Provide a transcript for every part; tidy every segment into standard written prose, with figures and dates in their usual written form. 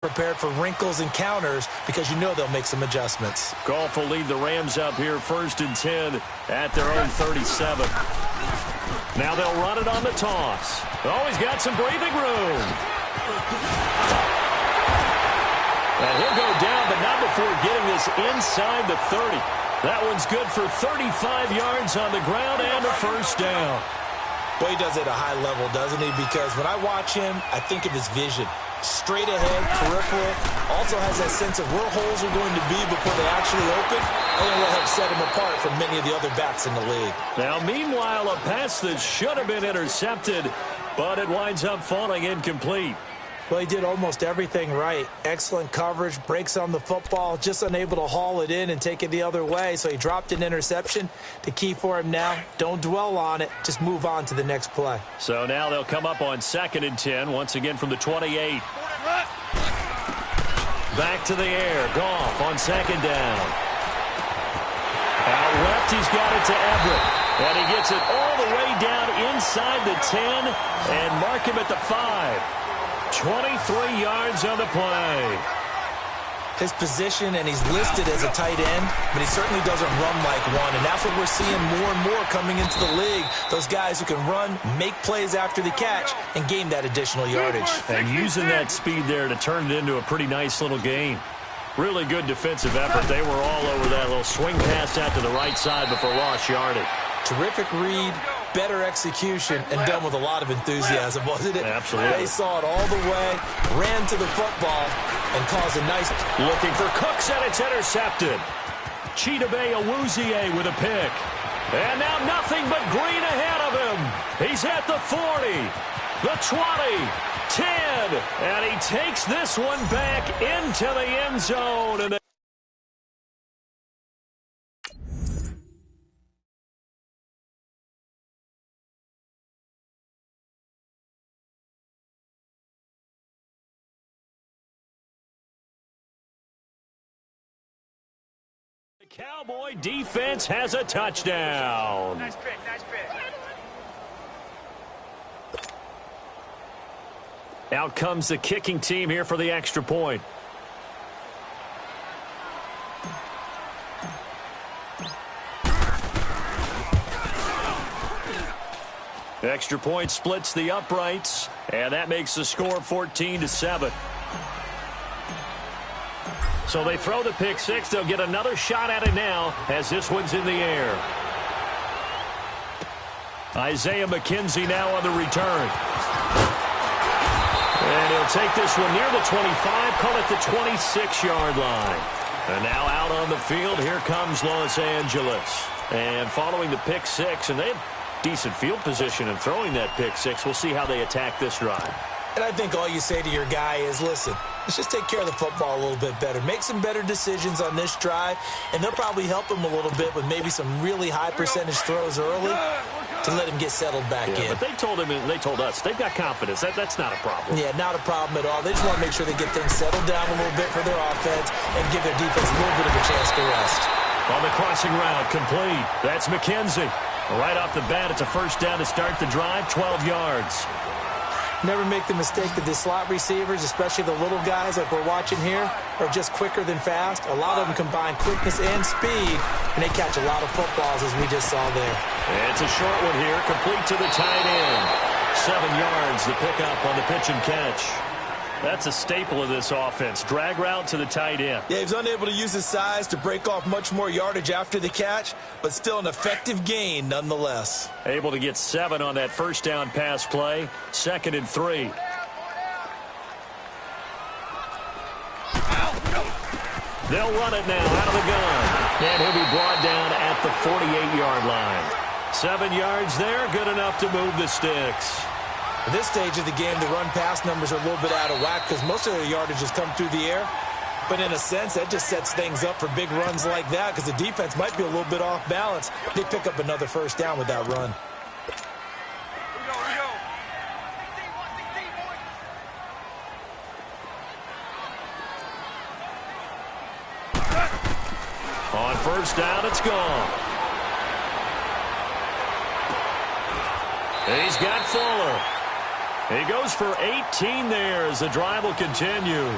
prepared for wrinkles and counters because you know they'll make some adjustments. Goff will lead the Rams up here 1st and 10 at their own 37. Now they'll run it on the toss. Oh, he's got some breathing room. And he'll go down, but not before getting this inside the 30. That one's good for 35 yards on the ground and a first down. Well, he does it at a high level, doesn't he? Because when I watch him, I think of his vision. Straight ahead, peripheral, also has that sense of where holes are going to be before they actually open. I think will help set him apart from many of the other backs in the league. Now, meanwhile, a pass that should have been intercepted, but it winds up falling incomplete. Well, he did almost everything right. Excellent coverage, breaks on the football, just unable to haul it in and take it the other way, so he dropped an interception. The key for him now, don't dwell on it, just move on to the next play. So now they'll come up on 2nd and 10, once again from the 28. Back to the air, Goff on 2nd down. Out left, he's got it to Everett. And he gets it all the way down inside the 10 and mark him at the 5. 23 yards on the play. His position, and he's listed as a tight end, but he certainly doesn't run like one, and that's what we're seeing more and more coming into the league. Those guys who can run, make plays after the catch, and gain that additional yardage. And using that speed there to turn it into a pretty nice little gain. Really good defensive effort. They were all over that little swing pass out to the right side before lost yardage. Terrific read, better execution, and done with a lot of enthusiasm, wasn't it? Absolutely. They saw it all the way, ran to the football, and caused a nice... Looking for Cooks, and it's intercepted. Chidobe Awuzie with a pick. And now nothing but green ahead of him. He's at the 40, the 20, 10, and he takes this one back into the end zone. And the Cowboy defense has a touchdown. Nice pick, nice pick. Out comes the kicking team here for the extra point. Extra point splits the uprights, and that makes the score 14-7. So they throw the pick six. They'll get another shot at it now as this one's in the air. Isaiah McKenzie now on the return. And he'll take this one near the 25, call it the 26-yard line. And now out on the field, here comes Los Angeles. And following the pick six, and they have decent field position in throwing that pick six. We'll see how they attack this drive. And I think all you say to your guy is, listen, let's just take care of the football a little bit better. Make some better decisions on this drive, and they'll probably help him a little bit with maybe some really high percentage throws early to let him get settled back in. But they told him, and they told us, they've got confidence. That's not a problem. Yeah, not a problem at all. They just want to make sure they get things settled down a little bit for their offense and give their defense a little bit of a chance to rest. On the crossing route, complete. That's McKenzie. Right off the bat, it's a first down to start the drive, 12 yards. Never make the mistake that the slot receivers, especially the little guys like we're watching here, are just quicker than fast. A lot of them combine quickness and speed, and they catch a lot of footballs, as we just saw there. It's a short one here, complete to the tight end. 7 yards, the pickup on the pitch and catch. That's a staple of this offense. Drag route to the tight end. Yeah, he's unable to use his size to break off much more yardage after the catch, but still an effective gain nonetheless. Able to get 7 on that first down pass play. 2nd and 3. They'll run it now out of the gun. And he'll be brought down at the 48-yard line. 7 yards there, good enough to move the sticks. At this stage of the game, the run-pass numbers are a little bit out of whack because most of their yardage has come through the air. But in a sense, that just sets things up for big runs like that because the defense might be a little bit off balance. They pick up another first down with that run. On first down, it's gone. He's got Fuller. He goes for 18 there as the drive will continue.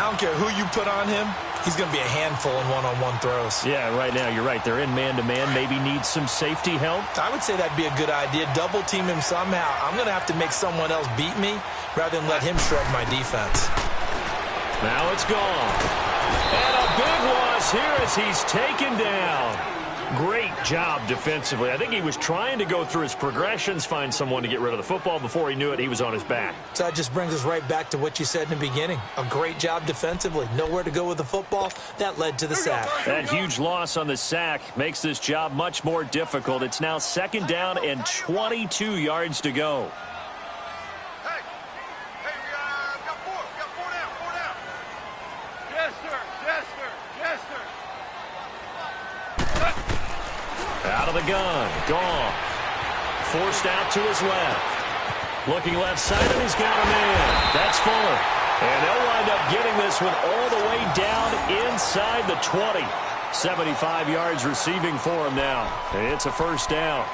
don't care who you put on him, he's going to be a handful in one-on-one throws. Yeah, right now, you're right. They're in man-to-man. Maybe needs some safety help. I would say that'd be a good idea. Double team him somehow. I'm going to have to make someone else beat me rather than let him shred my defense. Now it's gone. And a big loss here as he's taken down. Great job defensively. I think he was trying to go through his progressions, find someone to get rid of the football. Before he knew it, he was on his back. So that just brings us right back to what you said in the beginning. A great job defensively. Nowhere to go with the football. That led to the sack. That huge loss on the sack makes this job much more difficult. It's now 2nd down and 22 yards to go. Out of the gun. Goff. Forced out to his left. Looking left side, and he's got a man. That's Fuller. And they'll wind up getting this one all the way down inside the 20. 75 yards receiving for him now. It's a 1st down.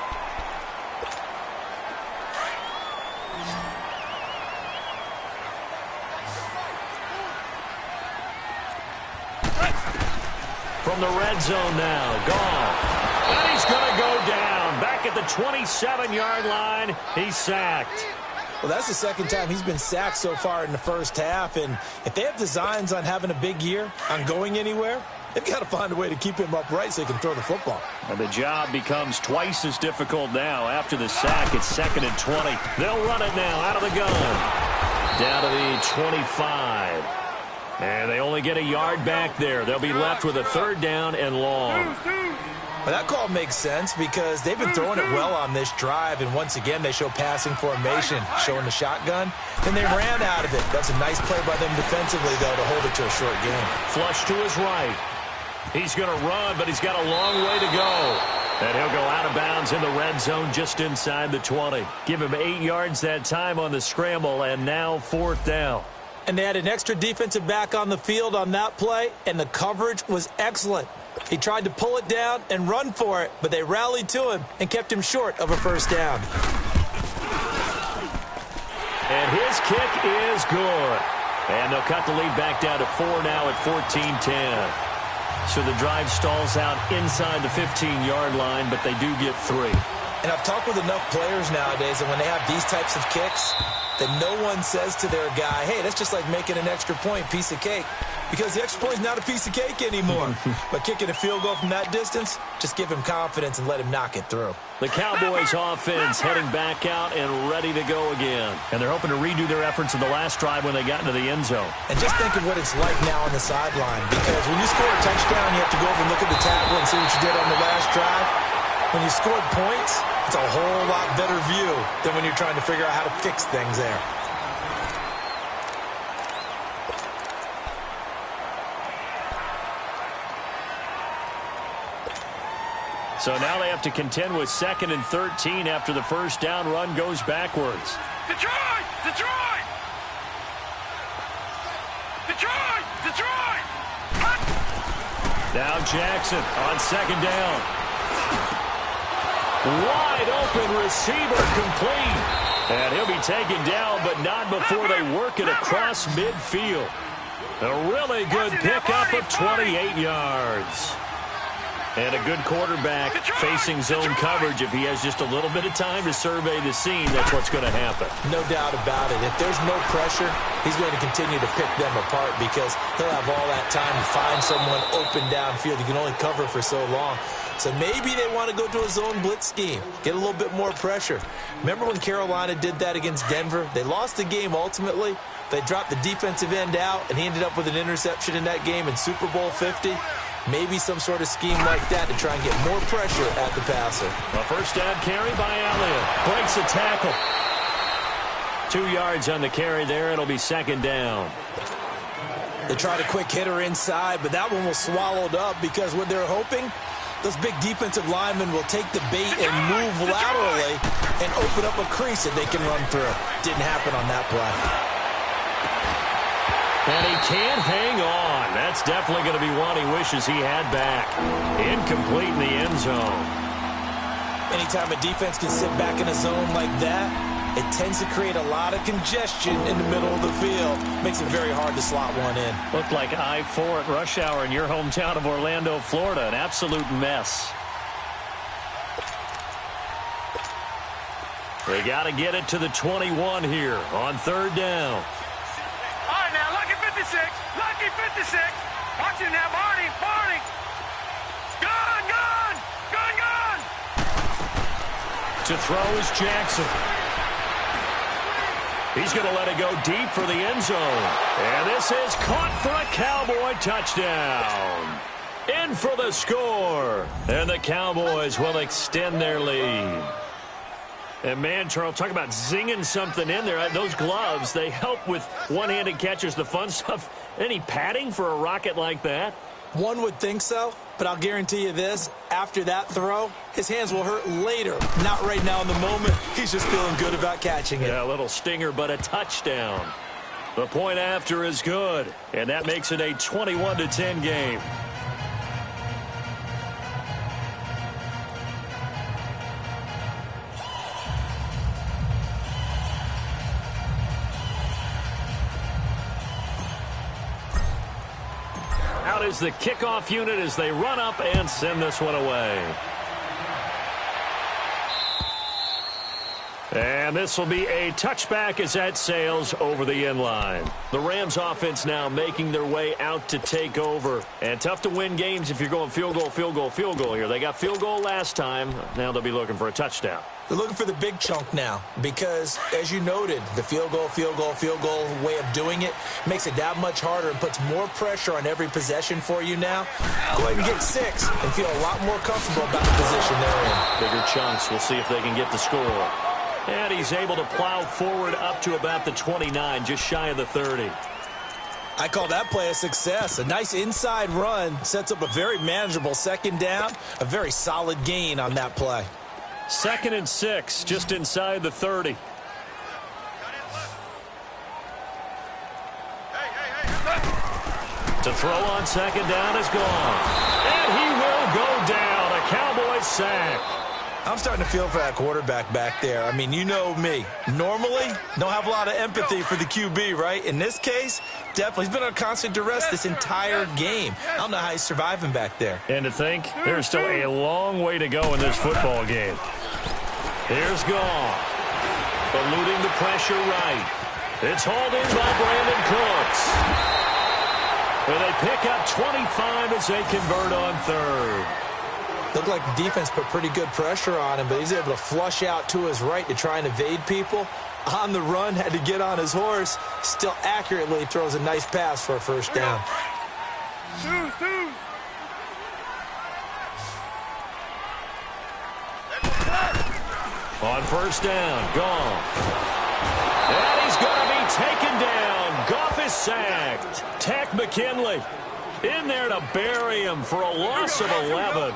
From the red zone now. Goff. And he's going to go down. Back at the 27-yard line. He's sacked. Well, that's the 2nd time he's been sacked so far in the first half. And if they have designs on having a big year, on going anywhere, they've got to find a way to keep him upright so he can throw the football. And the job becomes twice as difficult now. After the sack, it's 2nd and 20. They'll run it now out of the gun. Down to the 25. And they only get a yard back there. They'll be left with a 3rd down and long. Well, that call makes sense because they've been throwing it well on this drive, and once again they show passing formation, showing the shotgun, and they ran out of it. That's a nice play by them defensively, though, to hold it to a short game. Flush to his right. He's going to run, but he's got a long way to go. And he'll go out of bounds in the red zone just inside the 20. Give him 8 yards that time on the scramble, and now 4th down. And they had an extra defensive back on the field on that play, and the coverage was excellent. He tried to pull it down and run for it, but they rallied to him and kept him short of a 1st down. And his kick is good. And they'll cut the lead back down to 4 now at 14-10. So the drive stalls out inside the 15-yard line, but they do get 3. And I've talked with enough players nowadays, and when they have these types of kicks, that no one says to their guy, hey, that's just like making an extra point, piece of cake. Because the extra point is not a piece of cake anymore. But kicking a field goal from that distance, just give him confidence and let him knock it through. The Cowboys offense heading back out and ready to go again. And they're hoping to redo their efforts in the last drive when they got into the end zone. And just think of what it's like now on the sideline. Because when you score a touchdown, you have to go over and look at the tablet and see what you did on the last drive. When you scored points, it's a whole lot better view than when you're trying to figure out how to fix things there. So now they have to contend with 2nd and 13 after the 1st down run goes backwards. Detroit! Detroit! Detroit! Detroit! Now Jackson on 2nd down. Wide open receiver complete. And he'll be taken down, but not before they work it across midfield. A really good pickup of 28 yards. And a good quarterback facing zone coverage. If he has just a little bit of time to survey the scene, that's what's going to happen. No doubt about it. If there's no pressure, he's going to continue to pick them apart because he'll have all that time to find someone open downfield. You can only cover for so long. So maybe they want to go to a zone blitz scheme, get a little bit more pressure. Remember when Carolina did that against Denver? They lost the game ultimately. They dropped the defensive end out, and he ended up with an interception in that game in Super Bowl 50. Maybe some sort of scheme like that to try and get more pressure at the passer. A 1st down carry by Elliott. Breaks a tackle. 2 yards on the carry there. It'll be 2nd down. They tried a quick hitter inside, but that one was swallowed up because what they're hoping, those big defensive linemen will take the bait and move laterally and open up a crease that they can run through. Didn't happen on that play. And he can't hang on. That's definitely going to be one he wishes he had back. Incomplete in the end zone. Anytime a defense can sit back in a zone like that, it tends to create a lot of congestion in the middle of the field. Makes it very hard to slot one in. Looked like I-4 at rush hour in your hometown of Orlando, Florida. An absolute mess. They got to get it to the 21 here on third down. All right, now, lucky 56. Lucky 56. Watch it now, Barney. Barney. Gun, gun. Gun, gun. To throw is Jackson. He's going to let it go deep for the end zone. And this is caught for a Cowboy touchdown. In for the score. And the Cowboys will extend their lead. And, man, Charles, talk about zinging something in there. Those gloves, they help with one-handed catches, the fun stuff. Any padding for a rocket like that? One would think so, but I'll guarantee you this. After that throw, his hands will hurt later. Not right now in the moment. He's just feeling good about catching it. Yeah, a little stinger, but a touchdown. The point after is good, and that makes it a 21-10 game. Out is the kickoff unit as they run up and send this one away. And this will be a touchback as that sails over the end line. The Rams offense now making their way out to take over. And tough to win games if you're going field goal, field goal, field goal here. They got field goal last time. Now they'll be looking for a touchdown. They're looking for the big chunk now because, as you noted, the field goal way of doing it makes it that much harder and puts more pressure on every possession for you now. Go ahead and get 6 and feel a lot more comfortable about the position they're in. Bigger chunks. We'll see if they can get the score. And he's able to plow forward up to about the 29, just shy of the 30. I call that play a success. A nice inside run sets up a very manageable second down, a very solid gain on that play. 2nd and 6, just inside the 30. To throw on second down is gone. And he will go down. A Cowboys sack. I'm starting to feel for that quarterback back there. I mean, you know me. Normally, don't have a lot of empathy for the QB, right? In this case, definitely. He's been on constant duress this entire game. I don't know how he's surviving back there. And to think, there's still a long way to go in this football game. Here's Goff. Eluding the pressure right. It's hauled in by Brandon Cooks. And they pick up 25 as they convert on third. Looked like the defense put pretty good pressure on him, but he's able to flush out to his right to try and evade people. On the run, had to get on his horse. Still accurately throws a nice pass for a first down. On first down, Goff. And he's going to be taken down. Goff is sacked. Tack McKinley in there to bury him for a loss of 11.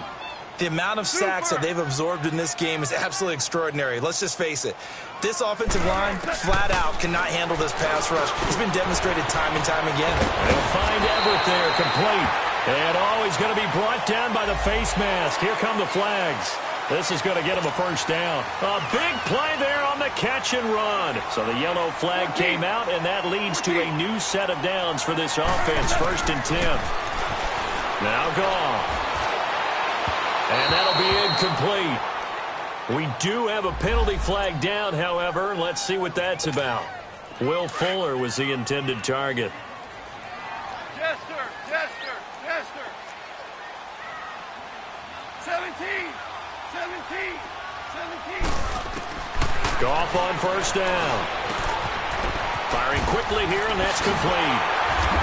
The amount of sacks that they've absorbed in this game is absolutely extraordinary. Let's just face it. This offensive line, flat out, cannot handle this pass rush. It's been demonstrated time and time again. They'll find Everett there, complete. And he's going to be brought down by the face mask. Here come the flags. This is going to get him a first down. A big play there on the catch and run. So the yellow flag came out, and that leads to a new set of downs for this offense. 1st and 10. Now Goff. And that'll be incomplete. We do have a penalty flag down, however. Let's see what that's about. Will Fuller was the intended target. Chester. 17. Goff on first down. Firing quickly here, and that's complete.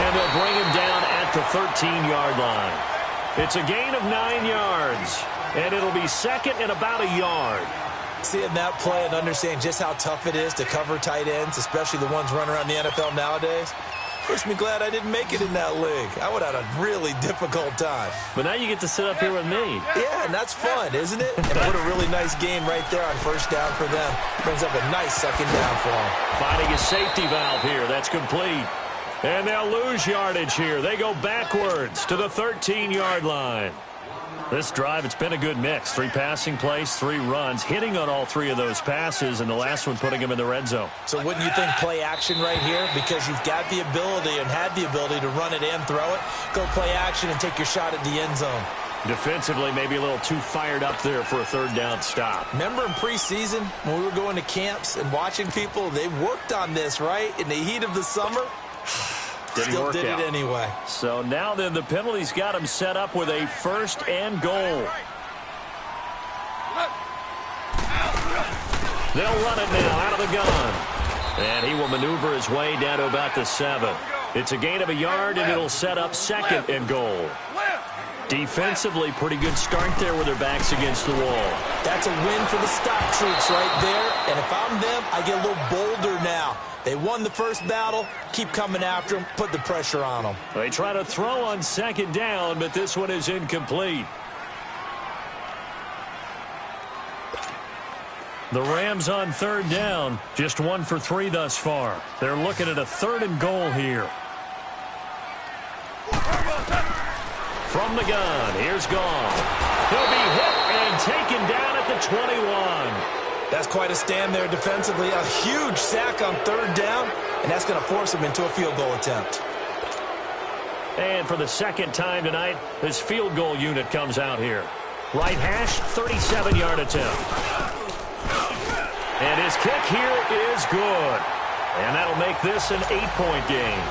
And they'll bring him down at the 13-yard line. It's a gain of 9 yards, and it'll be second and about a yard. Seeing that play and understanding just how tough it is to cover tight ends, especially the ones running around the NFL nowadays, makes me glad I didn't make it in that league. I would have had a really difficult time. But now you get to sit up here with me. Yeah, and that's fun, isn't it? And what a really nice game right there on first down for them. Brings up a nice second down for them. Finding a safety valve here. That's complete. And they'll lose yardage here. They go backwards to the 13-yard line. This drive, it's been a good mix. 3 passing plays, 3 runs, hitting on all 3 of those passes, and the last one putting him in the red zone. So wouldn't you think play action right here? Because you've got the ability and had the ability to run it and throw it. Go play action and take your shot at the end zone. Defensively, maybe a little too fired up there for a 3rd down stop. Remember in preseason when we were going to camps and watching people, they worked on this, right? In the heat of the summer. Still did it anyway. So now then the penalty's got him set up with a 1st and goal. They'll run it now out of the gun. And he will maneuver his way down to about the 7. It's a gain of a yard, and it'll set up 2nd and goal. Defensively, pretty good start there with their backs against the wall. That's a win for the stock troops right there. And if I'm them, I get a little bolder now. They won the first battle. Keep coming after them. Put the pressure on them. They try to throw on 2nd down, but this one is incomplete. The Rams on 3rd down. Just 1 for 3 thus far. They're looking at a 3rd and goal here. From the gun, here's Gall. He'll be hit and taken down at the 21. That's quite a stand there defensively. A huge sack on 3rd down, and that's going to force him into a field goal attempt. And for the 2nd time tonight, this field goal unit comes out here. Right hash, 37-yard attempt. And his kick here is good. And that'll make this an 8-point game.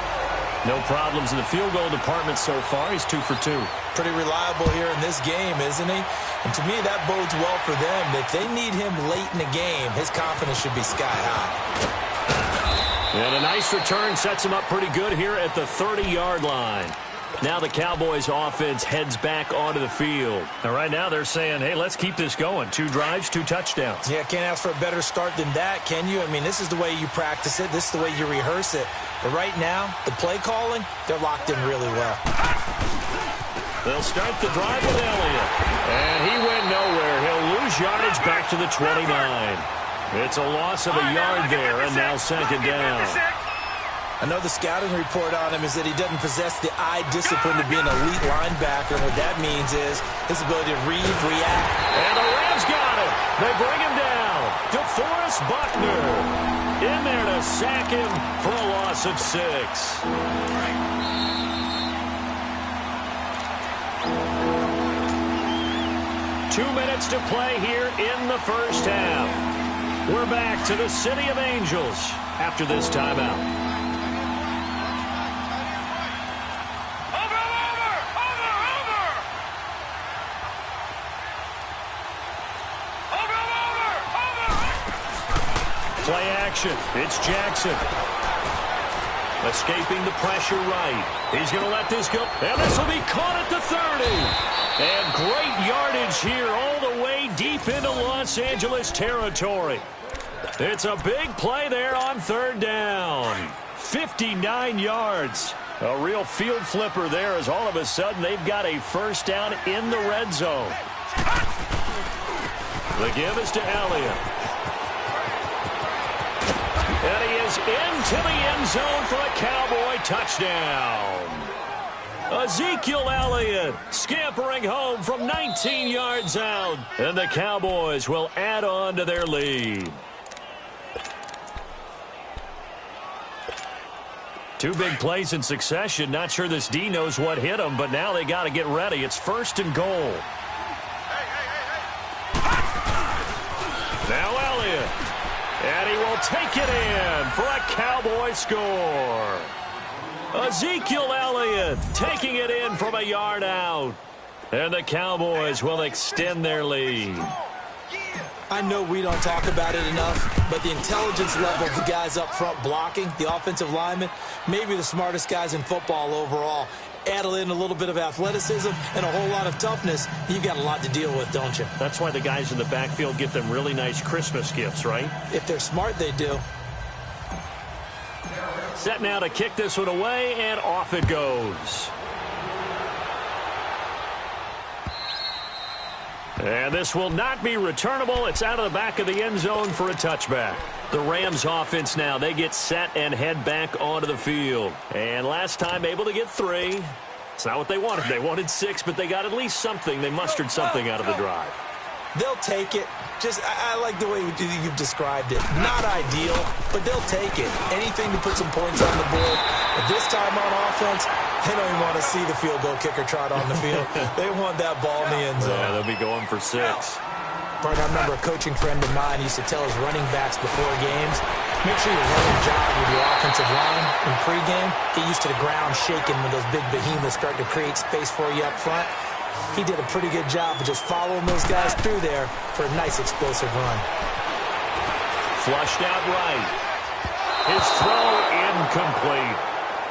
No problems in the field goal department so far. He's 2 for 2. Pretty reliable here in this game, isn't he? And to me, that bodes well for them. If they need him late in the game, his confidence should be sky high. And a nice return sets him up pretty good here at the 30-yard line. Now the Cowboys offense heads back onto the field. And right now they're saying, hey, let's keep this going. 2 drives, 2 touchdowns. Yeah, can't ask for a better start than that, can you? I mean, this is the way you practice it. This is the way you rehearse it. But right now, the play calling, they're locked in really well. They'll start the drive with Elliott. And he went nowhere. He'll lose yardage back to the 29. It's a loss of a yard there, and now 2nd down. I know the scouting report on him is that he doesn't possess the eye discipline to be an elite linebacker. And what that means is his ability to read, react. And the Rams got it. They bring him down. DeForest Buckner in there to sack him for a loss of 6. 2 minutes to play here in the first half. We're back to the City of Angels after this timeout. Play action. It's Jackson. Escaping the pressure right. He's going to let this go. And this will be caught at the 30. And great yardage here all the way deep into Los Angeles territory. It's a big play there on 3rd down. 59 yards. A real field flipper there as all of a sudden they've got a 1st down in the red zone. The give is to Elliott. And he is into the end zone for a Cowboy touchdown. Ezekiel Elliott scampering home from 19 yards out. And the Cowboys will add on to their lead. 2 big plays in succession. Not sure this D knows what hit him, but now they got to get ready. It's 1st and goal. Now Elliott. And he will take it in for a Cowboy score. Ezekiel Elliott taking it in from a yard out. And the Cowboys will extend their lead. I know we don't talk about it enough, but the intelligence level of the guys up front blocking, the offensive linemen, maybe the smartest guys in football overall. Add in a little bit of athleticism and a whole lot of toughness, you've got a lot to deal with, don't you? That's why the guys in the backfield get them really nice Christmas gifts, right? If they're smart, they do. Set now to kick this one away, and off it goes. And this will not be returnable. It's out of the back of the end zone for a touchback. The Rams offense now, they get set and head back onto the field. And last time able to get 3. It's not what they wanted. They wanted 6, but they got at least something. They mustered something out of the drive. They'll take it. I like the way you've described it. Not ideal, but they'll take it. Anything to put some points on the board. But this time on offense, they don't even want to see the field goal kicker trot on the field. They want that ball in the end zone. Yeah, they'll be going for 6. Part I remember a coaching friend of mine used to tell his running backs before games, make sure you run and jog with your offensive line in pregame. Get used to the ground shaking when those big behemoths start to create space for you up front. He did a pretty good job of just following those guys through there for a nice explosive run. Flushed out right. His throw incomplete.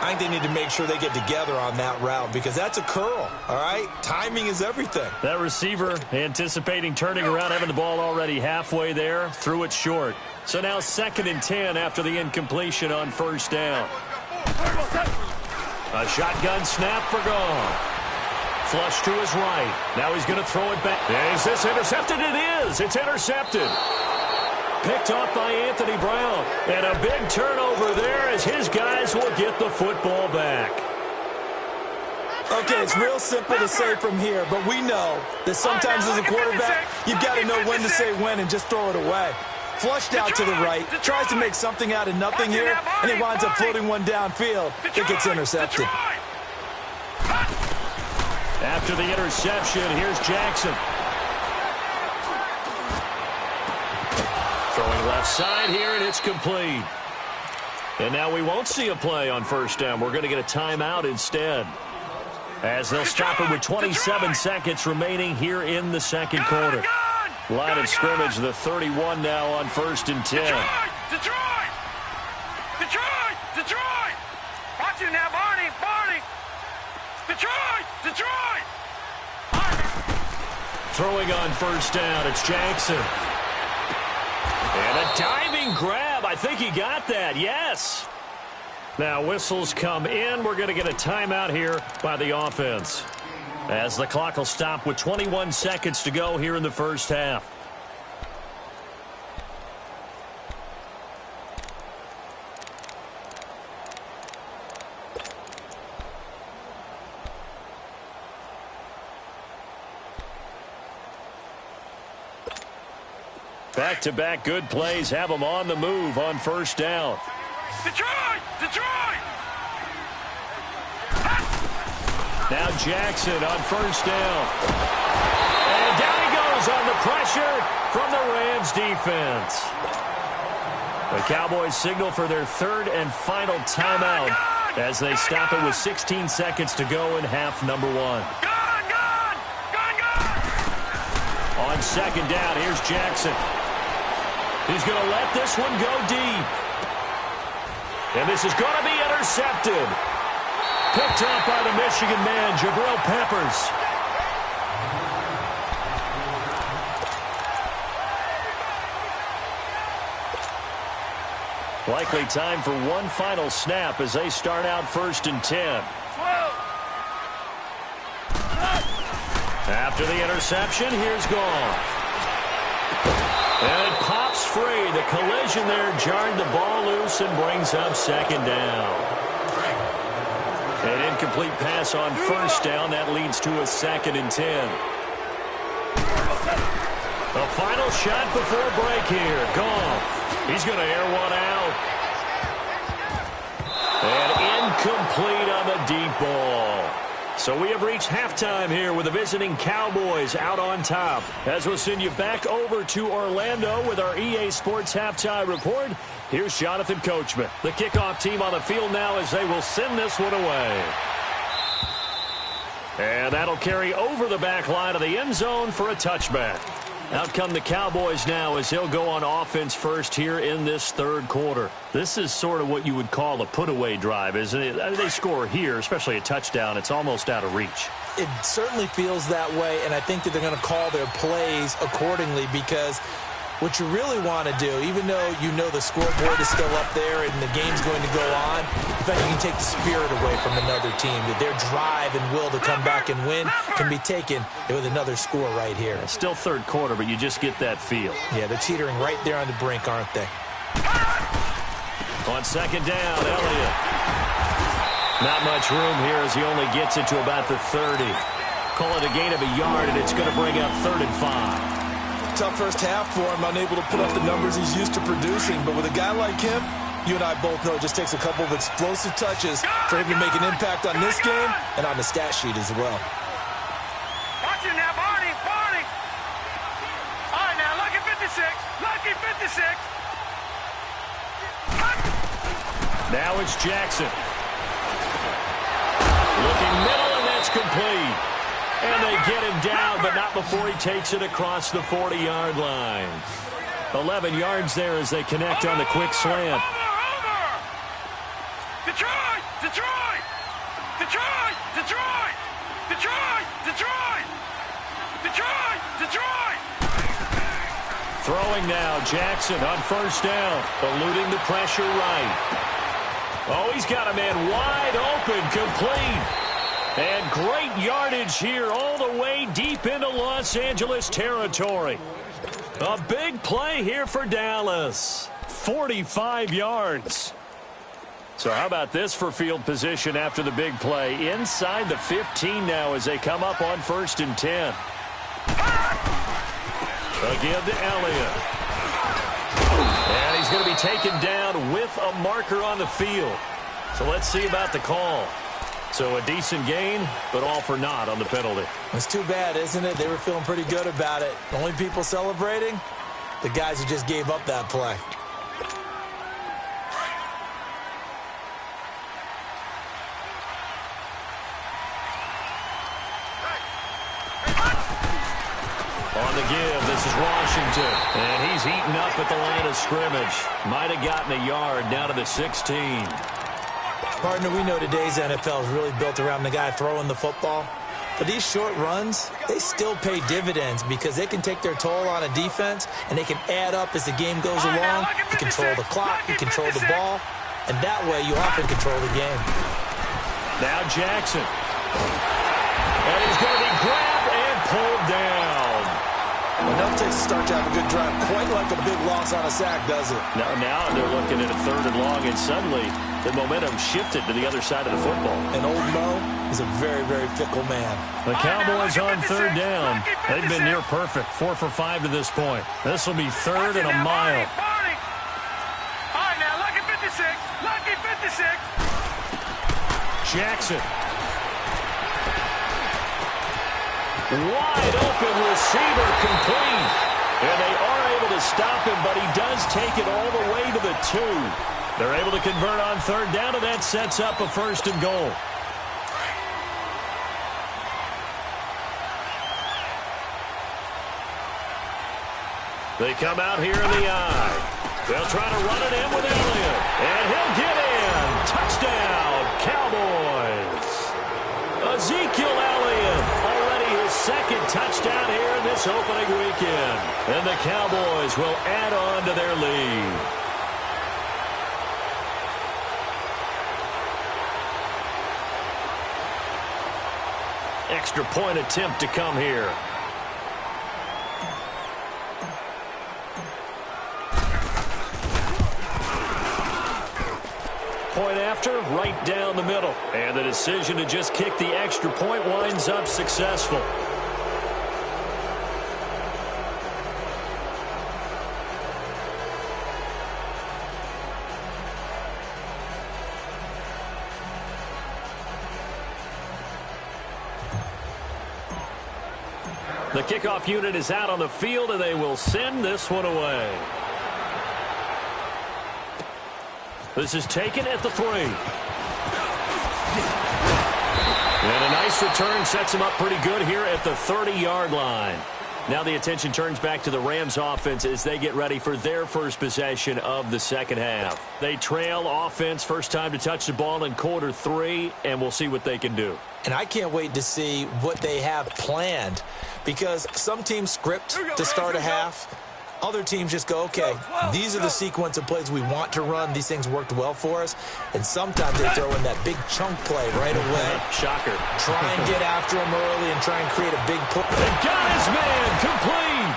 I think they need to make sure they get together on that route because that's a curl, all right? Timing is everything. That receiver anticipating turning around, having the ball already halfway there, threw it short. So now 2nd and 10 after the incompletion on 1st down. A shotgun snap for Goff. Flush to his right. Now he's going to throw it back. Is this intercepted? It is. It's intercepted. Picked off by Anthony Brown. And a big turnover there as his guys will get the football back. Okay, it's real simple to say from here, but we know that sometimes as a quarterback, you've got to know when to say when and just throw it away. Flushed out to the right, tries to make something out of nothing here, and he winds up floating one downfield. It gets intercepted. After the interception, here's Jackson. Throwing left side here, and it's complete. And now we won't see a play on 1st down. We're going to get a timeout instead, as they'll stop it with 27 seconds remaining here in the 2nd quarter. Line of scrimmage, the 31 now on 1st and 10. Detroit! Watch you now, Barney! Detroit! Throwing on 1st down, it's Jackson. And a diving grab. I think he got that, yes. Now whistles come in. We're going to get a timeout here by the offense, as the clock will stop with 21 seconds to go here in the 1st half. Back-to-back good plays have them on the move on 1st down. Detroit! Now Jackson on 1st down. And down he goes on the pressure from the Rams defense. The Cowboys signal for their 3rd and final timeout as they stop it with 16 seconds to go in half number 1. On 2nd down, here's Jackson. He's going to let this one go deep. And this is going to be intercepted. Picked up by the Michigan man, Jabril Peppers. Likely time for one final snap as they start out 1st and 10. After the interception, here's Goff. And it pops free. The collision there jarred the ball loose and brings up 2nd down. An incomplete pass on 1st down. That leads to a 2nd and 10. A final shot before break here. Goff. He's going to air one out. And incomplete on the deep ball. So we have reached halftime here with the visiting Cowboys out on top. As we'll send you back over to Orlando with our EA Sports Halftime Report, here's Jonathan Coachman. The kickoff team on the field now as they will send this one away. And that'll carry over the back line of the end zone for a touchback. Out come the Cowboys now as they'll go on offense first here in this 3rd quarter. This is sort of what you would call a put-away drive, isn't it? They score here, especially a touchdown. It's almost out of reach. It certainly feels that way, and I think that they're going to call their plays accordingly because what you really want to do, even though you know the scoreboard is still up there and the game's going to go on, in fact, you can take the spirit away from another team. That their drive and will to come back and win can be taken with another score right here. It's still 3rd quarter, but you just get that feel. Yeah, they're teetering right there on the brink, aren't they? On 2nd down, Elliott. Not much room here as he only gets it to about the 30. Call it a gain of a yard, and it's going to bring up 3rd and 5. Tough first half for him, unable to put up the numbers he's used to producing. But with a guy like him, you and I both know it just takes a couple of explosive touches for him to make an impact on this game and on the stat sheet as well. Watch it now, Barney, Barney. All right, now, lucky 56, lucky 56. Now it's Jackson. Looking middle, and that's complete. And they get him down, but not before he takes it across the 40-yard line. 11 yards there as they connect on the quick slant. Over! Detroit! Detroit! Detroit! Detroit! Detroit! Detroit! Detroit! Detroit! Throwing now, Jackson on first down, eluding the pressure right. Oh, he's got a man wide open, complete. And great yardage here all the way deep into Los Angeles territory. A big play here for Dallas. 45 yards. So how about this for field position after the big play? Inside the 15 now as they come up on 1st and 10. Again to Elliott. And he's going to be taken down with a marker on the field. So let's see about the call. So a decent gain, but all for naught on the penalty. It's too bad, isn't it? They were feeling pretty good about it. The only people celebrating, the guys who just gave up that play. On the give, this is Washington. And he's eaten up at the line of scrimmage. Might have gotten a yard down to the 16. Partner, we know today's NFL is really built around the guy throwing the football. But these short runs, they still pay dividends because they can take their toll on a defense, and they can add up as the game goes along. You control the clock, you control the ball, and that way you often control the game. Now Jackson. And he's going to be grabbed and pulled down. Enough takes a start to have a good drive, quite like a big loss on a sack, does it? Now they're looking at a 3rd and long, and suddenly the momentum shifted to the other side of the football. And old Mo is a very, very fickle man. The Cowboys on 3rd down. They've been near perfect, 4 for 5 to this point. This will be 3rd and a mile. All right, now, lucky 56, lucky 56. Jackson. Wide open receiver, complete. And they are able to stop him, but he does take it all the way to the 2. They're able to convert on 3rd down, and that sets up a 1st and goal. They come out here in the eye. They'll try to run it in with Elliott. And he'll get in. Touchdown, Cowboys. Ezekiel Elliott, already his 2nd touchdown here in this opening weekend. And the Cowboys will add on to their lead. Extra point attempt to come here. Point after, right down the middle. And the decision to just kick the extra point winds up successful. The kickoff unit is out on the field, and they will send this one away. This is taken at the 3. And a nice return sets him up pretty good here at the 30-yard line. Now the attention turns back to the Rams offense as they get ready for their first possession of the second half. They trail offense, first time to touch the ball in quarter 3, and we'll see what they can do. And I can't wait to see what they have planned, because some teams script to start a half. Other teams just go, okay, these are the sequence of plays we want to run. These things worked well for us. And sometimes they throw in that big chunk play right away. Shocker. Try and get after him early and try and create a big play. They got his man complete.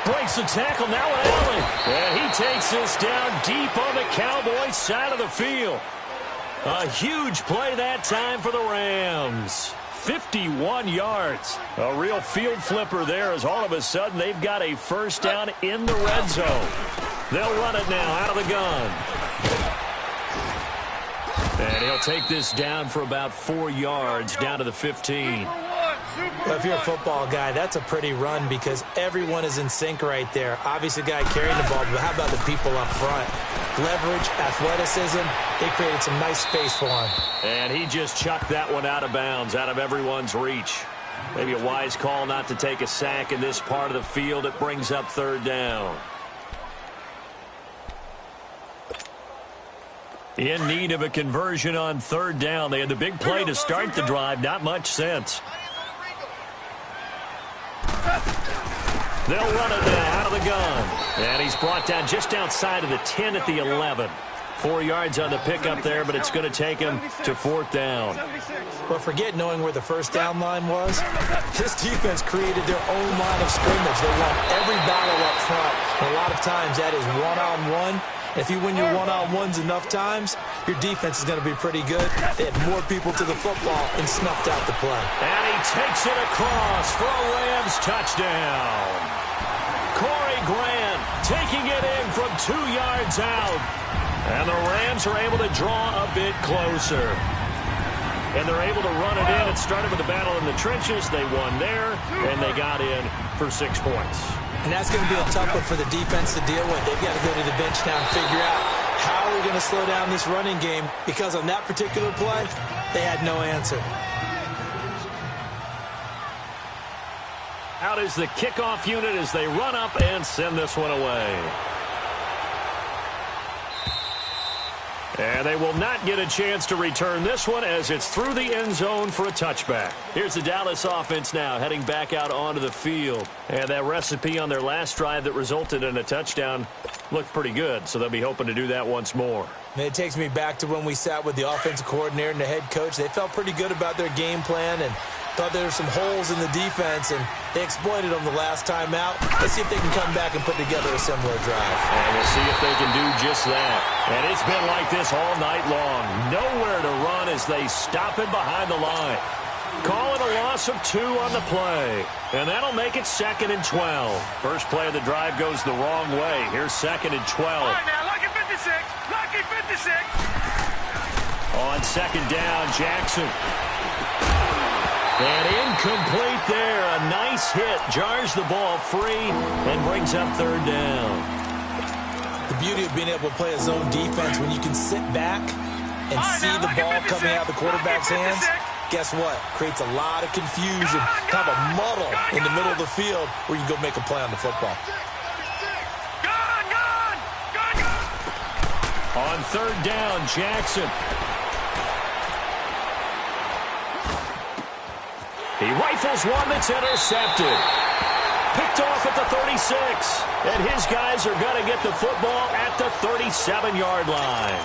Breaks the tackle now with Allen. And he takes this down deep on the Cowboys side of the field. A huge play that time for the Rams. 51 yards. A real field flipper there as all of a sudden they've got a first down in the red zone. They'll run it now out of the gun. And he'll take this down for about 4 yards down to the 15. Well, if you're a football guy, that's a pretty run because everyone is in sync right there. Obviously, the guy carrying the ball, but how about the people up front? Leverage, athleticism, they created some nice space for him. And he just chucked that one out of bounds, out of everyone's reach. Maybe a wise call not to take a sack in this part of the field. It brings up third down. In need of a conversion on third down. They had the big play to start the drive. Not much sense. They'll run it now out of the gun. And he's brought down just outside of the 10 at the 11. 4 yards on the pickup there, but it's going to take him to fourth down. But forget knowing where the first down line was. This defense created their own line of scrimmage. They won every battle up front. And a lot of times that is one-on-one. If you win your one-on-ones enough times, your defense is going to be pretty good. They had more people to the football and snuffed out the play. And he takes it across for a Rams touchdown. Corey Grant taking it in from 2 yards out. And the Rams are able to draw a bit closer. And they're able to run it in. It started with a battle in the trenches. They won there, and they got in for 6 points. And that's going to be a tough one for the defense to deal with. They've got to go to the bench now and figure out how we're going to slow down this running game because on that particular play, they had no answer. Out is the kickoff unit as they run up and send this one away. And they will not get a chance to return this one as it's through the end zone for a touchback. Here's the Dallas offense now heading back out onto the field. And that recipe on their last drive that resulted in a touchdown looked pretty good, so they'll be hoping to do that once more. And it takes me back to when we sat with the offensive coordinator and the head coach. They felt pretty good about their game plan and thought there were some holes in the defense, and they exploited them the last time out. Let's see if they can come back and put together a similar drive. And we'll see if they can do just that. And it's been like this all night long. Nowhere to run as they stop it behind the line. Call it a loss of 2 on the play. And that'll make it 2nd and 12. First play of the drive goes the wrong way. Here's 2nd and 12. All right, now, lucky 56. Lucky 56. On second down, Jackson. And incomplete there. A nice hit. Jars the ball free and brings up third down. The beauty of being able to play a zone defense when you can sit back and see the ball coming out of the quarterback's hands, guess what? Creates a lot of confusion, kind of a muddle in the middle of the field where you can go make a play on the football. On third down, Jackson. He rifles one that's intercepted. Picked off at the 36. And his guys are going to get the football at the 37-yard line.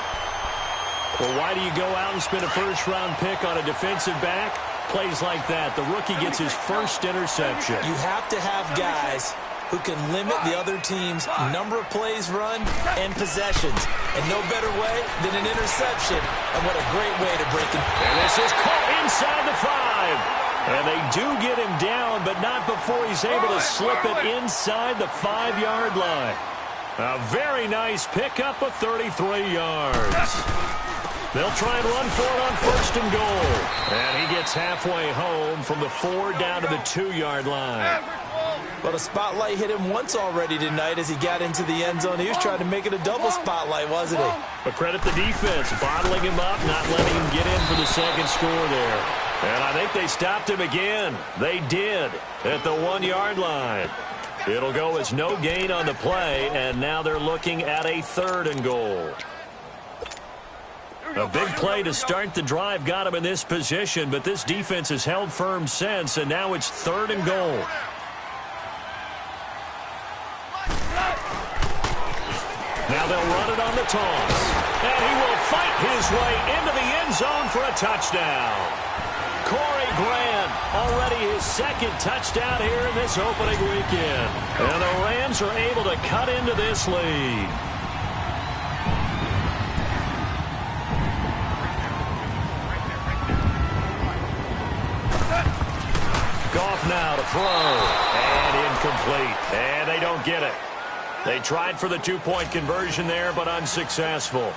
Well, why do you go out and spend a first-round pick on a defensive back? Plays like that. The rookie gets his first interception. You have to have guys who can limit the other team's number of plays run and possessions. And no better way than an interception. And what a great way to break it. And this is caught inside the 5. And they do get him down, but not before he's able to slip it inside the 5-yard line. A very nice pickup of 33 yards. They'll try and run for it on first and goal. And he gets halfway home from the 4 down to the 2-yard line. But a spotlight hit him once already tonight as he got into the end zone. He was trying to make it a double spotlight, wasn't he? But credit the defense, bottling him up, not letting him get in for the second score there. And I think they stopped him again. They did at the 1-yard line. It'll go as no gain on the play, and now they're looking at a 3rd and goal. A big play to start the drive got him in this position, but this defense has held firm since, and now it's 3rd and goal. Now they'll run it on the toss. And he will fight his way into the end zone for a touchdown. Corey Grant, already his 2nd touchdown here in this opening weekend. And the Rams are able to cut into this lead. off now to throw. And incomplete. And they don't get it. They tried for the two-point conversion there, but unsuccessful.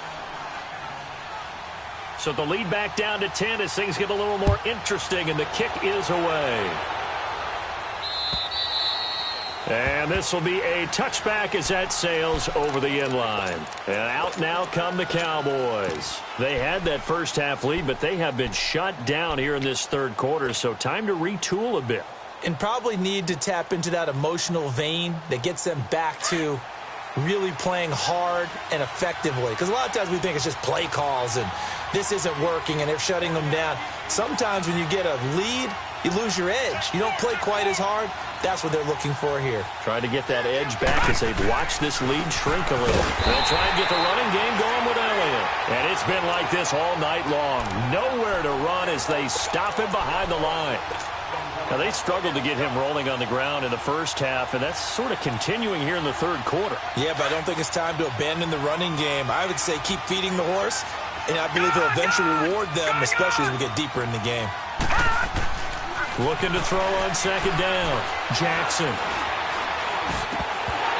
So the lead back down to 10 as things get a little more interesting, and the kick is away. And this will be a touchback as that sails over the end line. And out now come the Cowboys. They had that first half lead, but they have been shut down here in this third quarter, so time to retool a bit. And probably need to tap into that emotional vein that gets them back to really playing hard and effectively. Because a lot of times we think it's just play calls and this isn't working and they're shutting them down. Sometimes when you get a lead, you lose your edge. You don't play quite as hard. That's what they're looking for here. Trying to get that edge back as they've watched this lead shrink a little. They'll try and get the running game going with Elliott. And it's been like this all night long. Nowhere to run as they stop him behind the line. Now, they struggled to get him rolling on the ground in the first half, and that's sort of continuing here in the third quarter. Yeah, but I don't think it's time to abandon the running game. I would say keep feeding the horse, and I believe he'll eventually reward them, especially as we get deeper in the game. Looking to throw on second down. Jackson.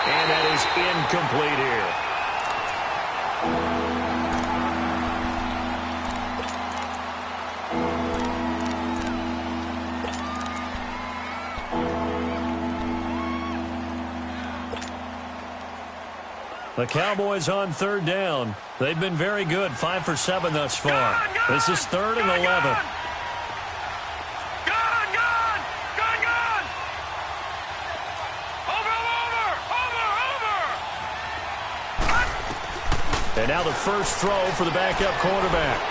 And that is incomplete here. The Cowboys on third down. They've been very good, 5 for 7 thus far. This is 3rd and 11. And now the first throw for the backup quarterback.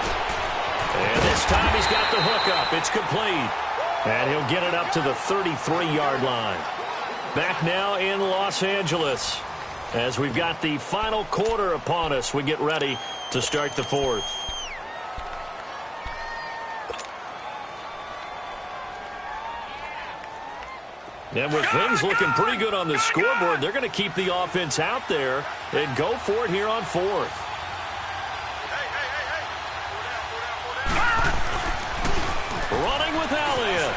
And this time he's got the hook up. It's complete. And he'll get it up to the 33-yard line. Back now in Los Angeles. As we've got the final quarter upon us, we get ready to start the fourth. And with things looking pretty good on the scoreboard, they're going to keep the offense out there and go for it here on fourth. Running with Elliott.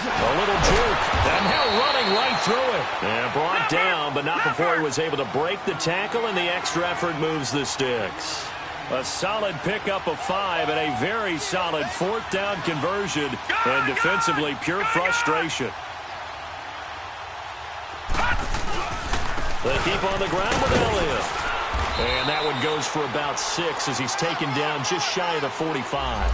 A little juke. And now running right through it. And brought down, but not before he was able to break the tackle, and the extra effort moves the sticks. A solid pickup of 5 and a very solid fourth down conversion. And defensively, pure frustration. They keep on the ground with Elliott. And that one goes for about 6 as he's taken down just shy of the 45.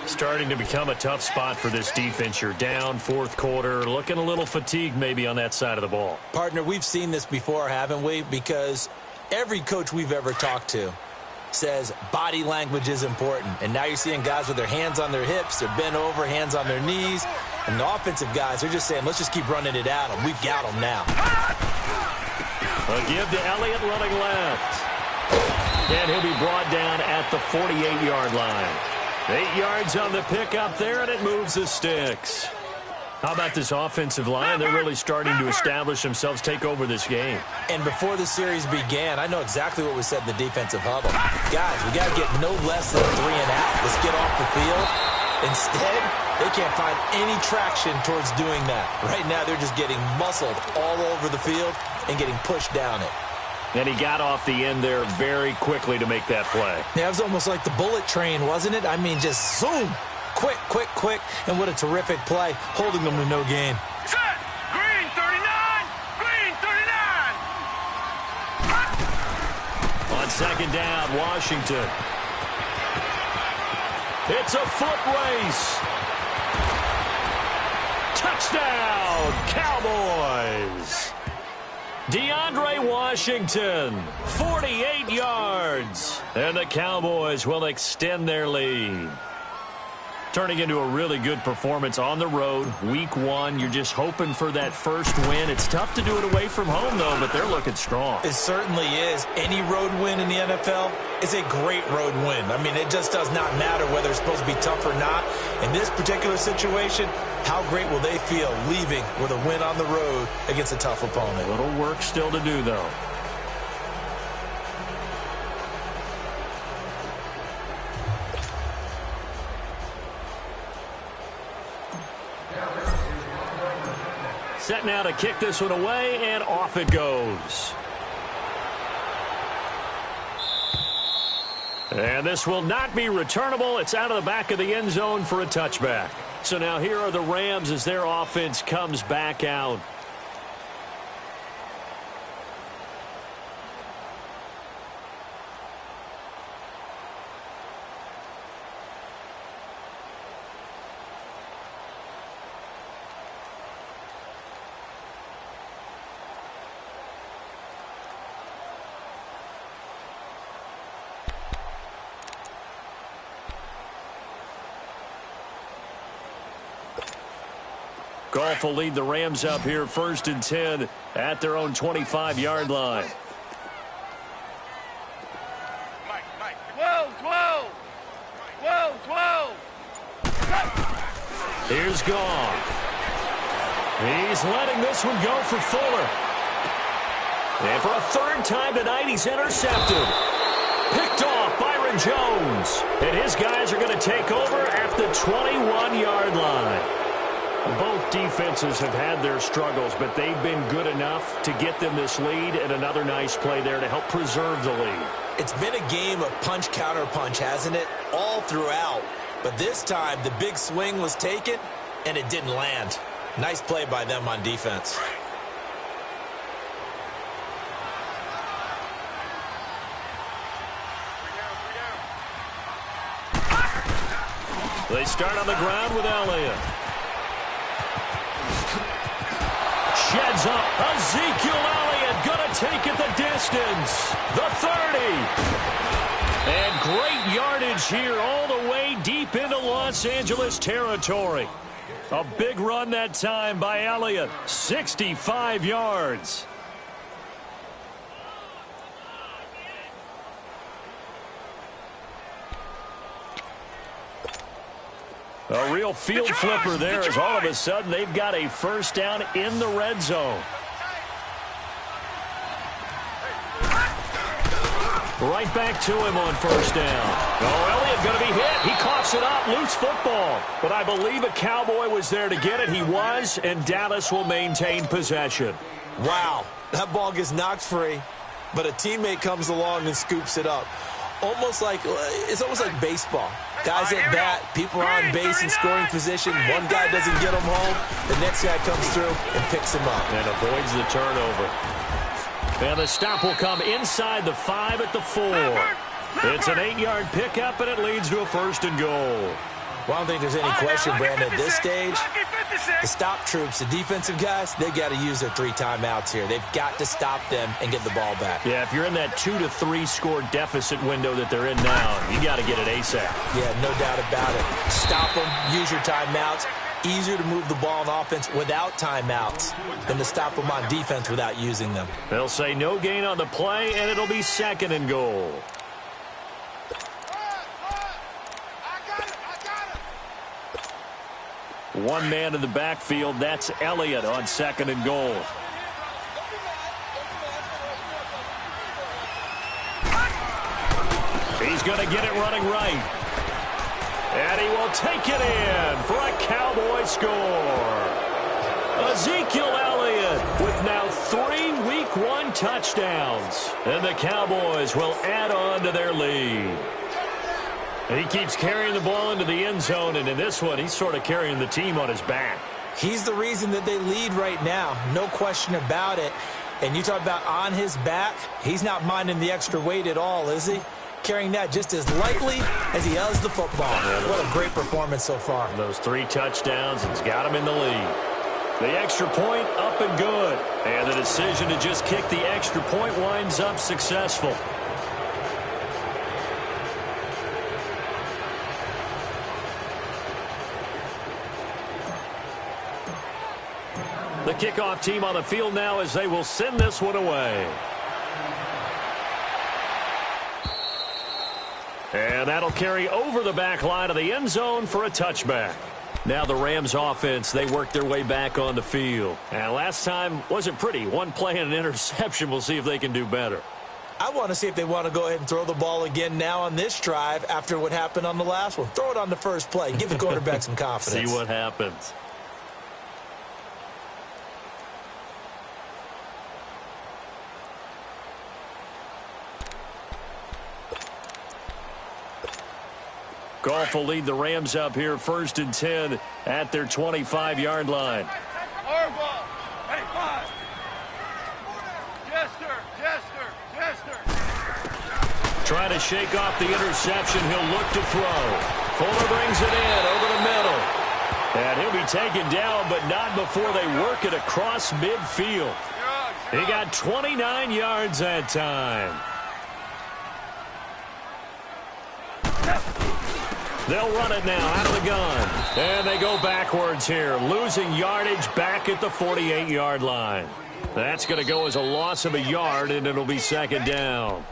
Starting to become a tough spot for this defense. You're down fourth quarter, looking a little fatigued maybe on that side of the ball. Partner, we've seen this before, haven't we? Because every coach we've ever talked to says body language is important. And now you're seeing guys with their hands on their hips, they're bent over, hands on their knees. And the offensive guys, they're just saying, let's just keep running it at them. We've got them now. A give to Elliott running left. And he'll be brought down at the 48-yard line. 8 yards on the pickup there, and it moves the sticks. How about this offensive line? They're really starting to establish themselves, take over this game. And before the series began, I know exactly what was said in the defensive huddle. Guys, we got to get no less than 3 and out. Let's get off the field. Instead, they can't find any traction towards doing that. Right now, they're just getting muscled all over the field and getting pushed down it. And he got off the end there very quickly to make that play. Yeah, it was almost like the bullet train, wasn't it? I mean, just zoom. Quick, quick, quick. And what a terrific play, holding them to no gain. Set! Green 39! Green 39! On second down, Washington. It's a foot race. Touchdown, Cowboys. DeAndre Washington, 48 yards. And the Cowboys will extend their lead. Turning into a really good performance on the road. Week 1, you're just hoping for that first win. It's tough to do it away from home, though, but they're looking strong. It certainly is. Any road win in the NFL is a great road win. I mean, it just does not matter whether it's supposed to be tough or not. In this particular situation, how great will they feel leaving with a win on the road against a tough opponent? A little work still to do, though. Set now to kick this one away, and off it goes. And this will not be returnable. It's out of the back of the end zone for a touchback. So now here are the Rams as their offense comes back out. Goff will lead the Rams up here 1st and 10 at their own 25-yard line. 12. Here's Goff. He's letting this one go for Fuller. And for a 3rd time tonight, he's intercepted. Picked off Byron Jones. And his guys are going to take over at the 21-yard line. Both defenses have had their struggles, but they've been good enough to get them this lead, and another nice play there to help preserve the lead. It's been a game of punch-counter-punch, hasn't it? All throughout. But this time, the big swing was taken, and it didn't land. Nice play by them on defense. They start on the ground with Elliott. Sheds up. Ezekiel Elliott going to take it the distance. The 30. And great yardage here all the way deep into Los Angeles territory. A big run that time by Elliott. 65 yards. A real field flipper there as all of a sudden they've got a 1st down in the red zone. Right back to him on 1st down. Oh, Elliott going to be hit. He coughs it up. Loose football. But I believe a Cowboy was there to get it. He was, and Dallas will maintain possession. Wow, that ball gets knocked free, but a teammate comes along and scoops it up. It's almost like baseball. Guys at bat, people are on base in scoring position. One guy doesn't get him home. The next guy comes through and picks him up. And avoids the turnover. And the stop will come inside the 5 at the 4. It's an 8-yard pickup, and it leads to a 1st and goal. Well, I don't think there's any question, Brandon, at this stage, the stop troops, the defensive guys, they got to use their 3 timeouts here. They've got to stop them and get the ball back. Yeah, if you're in that 2 to 3 score deficit window that they're in now, you got to get it ASAP. Yeah, no doubt about it. Stop them, use your timeouts. Easier to move the ball on offense without timeouts than to stop them on defense without using them. They'll say no gain on the play, and it'll be 2nd and goal. One man in the backfield, that's Elliott on 2nd and goal. He's going to get it running right. And he will take it in for a Cowboy score. Ezekiel Elliott with now 3 Week 1 touchdowns. And the Cowboys will add on to their lead. And he keeps carrying the ball into the end zone, and in this one, he's sort of carrying the team on his back. He's the reason that they lead right now, no question about it. And you talk about on his back, he's not minding the extra weight at all, is he? Carrying that just as lightly as he does the football. What a great performance so far. Those 3 touchdowns, he's got him in the lead. The extra point up and good. And the decision to just kick the extra point winds up successful. The kickoff team on the field now as they will send this one away. And that'll carry over the back line of the end zone for a touchback. Now the Rams offense, they work their way back on the field. And last time wasn't pretty. One play and an interception. We'll see if they can do better. I want to see if they want to go ahead and throw the ball again now on this drive after what happened on the last one. Throw it on the first play. Give the quarterback some confidence. See what happens. Goff will lead the Rams up here 1st and 10 at their 25-yard line. Hardball. Hey, 5. Jester. Trying to shake off the interception. He'll look to throw. Fuller brings it in over the middle. And he'll be taken down, but not before they work it across midfield. He got 29 yards that time. They'll run it now out of the gun. And they go backwards here, losing yardage back at the 48-yard line. That's going to go as a loss of a yard, and it'll be 2nd down.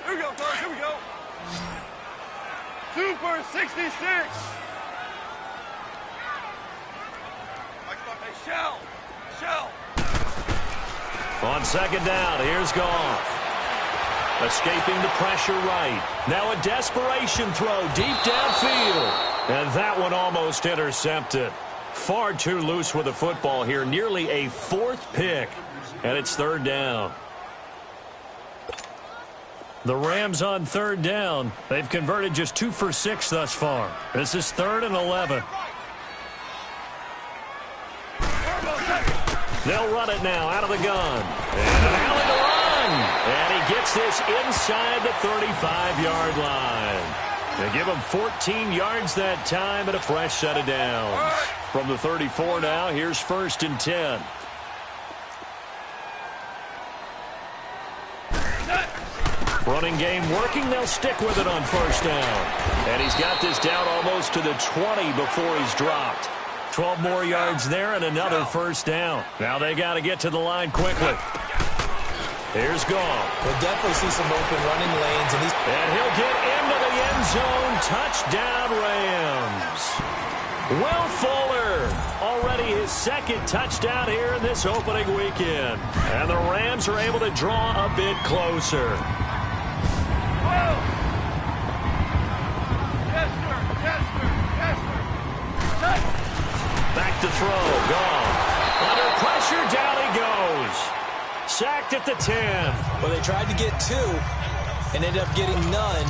Here we go, Coach. Here we go. Super 66. Hey, Shell. On 2nd down, here's Goff. Escaping the pressure right. Now a desperation throw deep downfield. And that one almost intercepted. Far too loose with the football here. Nearly a 4th pick. And it's 3rd down. The Rams on 3rd down. They've converted just 2 for 6 thus far. This is 3rd and 11. They'll run it now out of the gun. And an alley to run. And he gets this inside the 35-yard line. They give him 14 yards that time and a fresh set of downs. From the 34 now, here's 1st and 10. Running game working. They'll stick with it on 1st down. And he's got this down almost to the 20 before he's dropped. 12 more yards there and another 1st down. Now they got to get to the line quickly. Here's Goff. We'll definitely see some open running lanes. And he'll get into the end zone. Touchdown, Rams. Will Fuller, already his 2nd touchdown here in this opening weekend. And the Rams are able to draw a bit closer. Back to throw. Goff. Under pressure, down he goes. Sacked at the 10. Well, they tried to get 2 and ended up getting none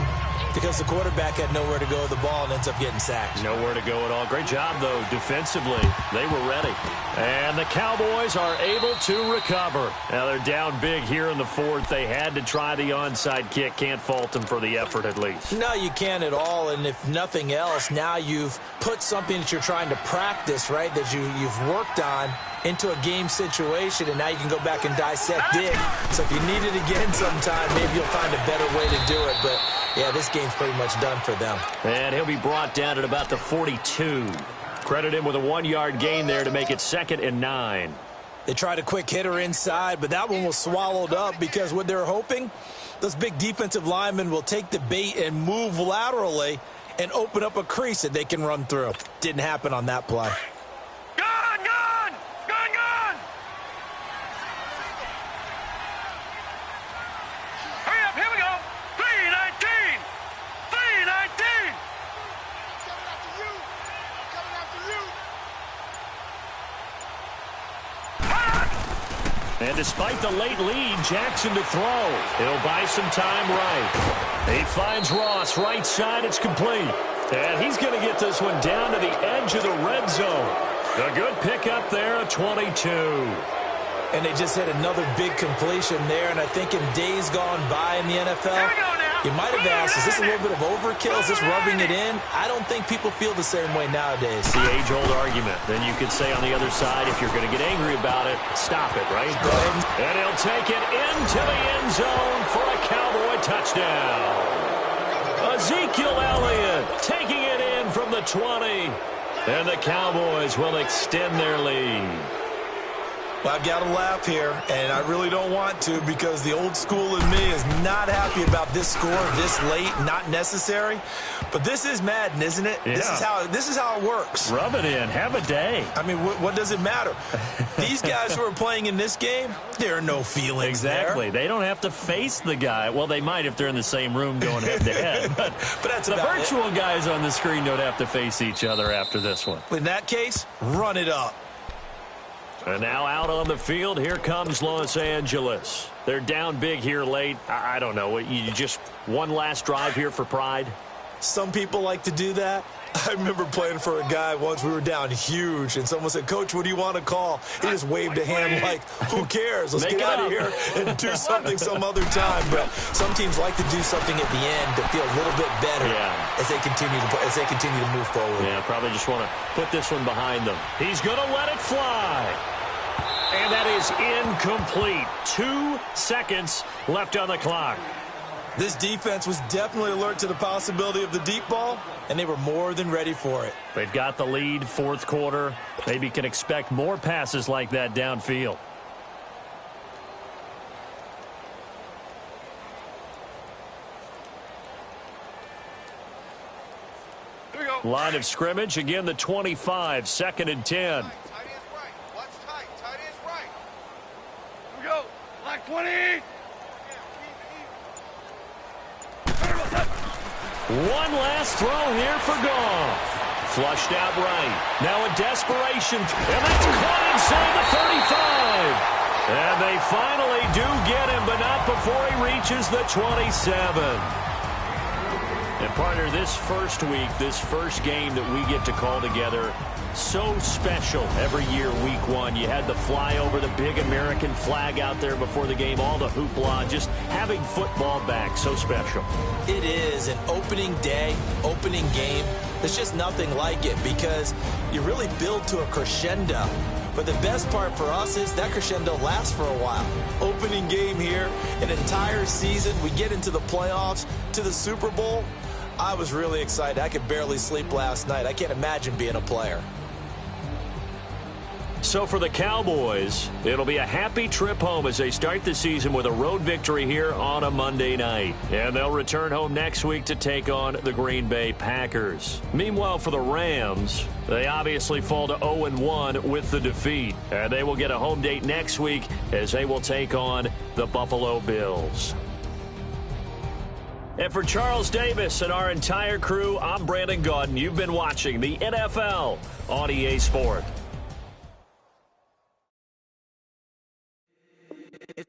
because the quarterback had nowhere to go with the ball and ends up getting sacked. Nowhere to go at all. Great job, though, defensively. They were ready. And the Cowboys are able to recover. Now they're down big here in the 4th. They had to try the onside kick. Can't fault them for the effort, at least. No, you can't at all. And if nothing else, now you've put something that you're trying to practice, right, that you've worked on into a game situation, and now you can go back and dissect it. So if you need it again sometime, maybe you'll find a better way to do it. But, yeah, this game's pretty much done for them. And he'll be brought down at about the 42. Credit him with a 1-yard gain there to make it 2nd and 9. They tried a quick hitter inside, but that one was swallowed up because what they're hoping, those big defensive linemen will take the bait and move laterally and open up a crease that they can run through. Didn't happen on that play. And despite the late lead, Jackson to throw. He'll buy some time right. He finds Ross right side. It's complete. And he's going to get this one down to the edge of the red zone. A good pickup there, a 22. And they just hit another big completion there. And I think in days gone by in the NFL, you might have asked, is this a little bit of overkill? Is this rubbing it in? I don't think people feel the same way nowadays. The age-old argument. Then you could say on the other side, if you're going to get angry about it, stop it, right? Go ahead. And he'll take it into the end zone for a Cowboy touchdown. Ezekiel Elliott taking it in from the 20. And the Cowboys will extend their lead. Well, I've got to laugh here, and I really don't want to because the old school in me is not happy about this score this late, not necessary. But this is Madden, isn't it? Yeah. This is how it works. Rub it in. Have a day. I mean, what does it matter? These guys who are playing in this game, there are no feelings Exactly. there. They don't have to face the guy. Well, they might if they're in the same room going head-to-head. But that's the about virtual guys on the screen don't have to face each other after this one. In that case, run it up. And now out on the field, here comes Los Angeles. They're down big here late. I don't know. You just one last drive here for pride? Some people like to do that. I remember playing for a guy once. We were down huge, and someone said, "Coach, what do you want to call?" He just waved a hand like, "Who cares? Let's get out of here and do something some other time." But some teams like to do something at the end to feel a little bit better as they continue to move forward. Yeah, probably just want to put this one behind them. He's going to let it fly. And that is incomplete. 2 seconds left on the clock. This defense was definitely alert to the possibility of the deep ball, and they were more than ready for it. They've got the lead, fourth quarter. Maybe can expect more passes like that downfield. Here we go. Line of scrimmage, again the 25, 2nd and 10. Tight end's right. Watch tight. Tight end's right. Here we go. Black 20. One last throw here for Goff. Flushed out right. Now a desperation. And that's caught inside the 35. And they finally do get him, but not before he reaches the 27. And partner, this first week, this first game that we get to call together, so special every year, week 1. You had the flyover, the big American flag out there before the game, all the hoopla, just having football back, so special. It is an opening day, opening game. There's just nothing like it because you really build to a crescendo. But the best part for us is that crescendo lasts for a while. Opening game here, an entire season. We get into the playoffs, to the Super Bowl. I was really excited. I could barely sleep last night. I can't imagine being a player. So for the Cowboys, it'll be a happy trip home as they start the season with a road victory here on a Monday night. And they'll return home next week to take on the Green Bay Packers. Meanwhile, for the Rams, they obviously fall to 0-1 with the defeat. And they will get a home date next week as they will take on the Buffalo Bills. And for Charles Davis and our entire crew, I'm Brandon Gaudin. You've been watching the NFL on EA Sport.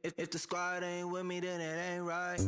If the squad ain't with me, then it ain't right.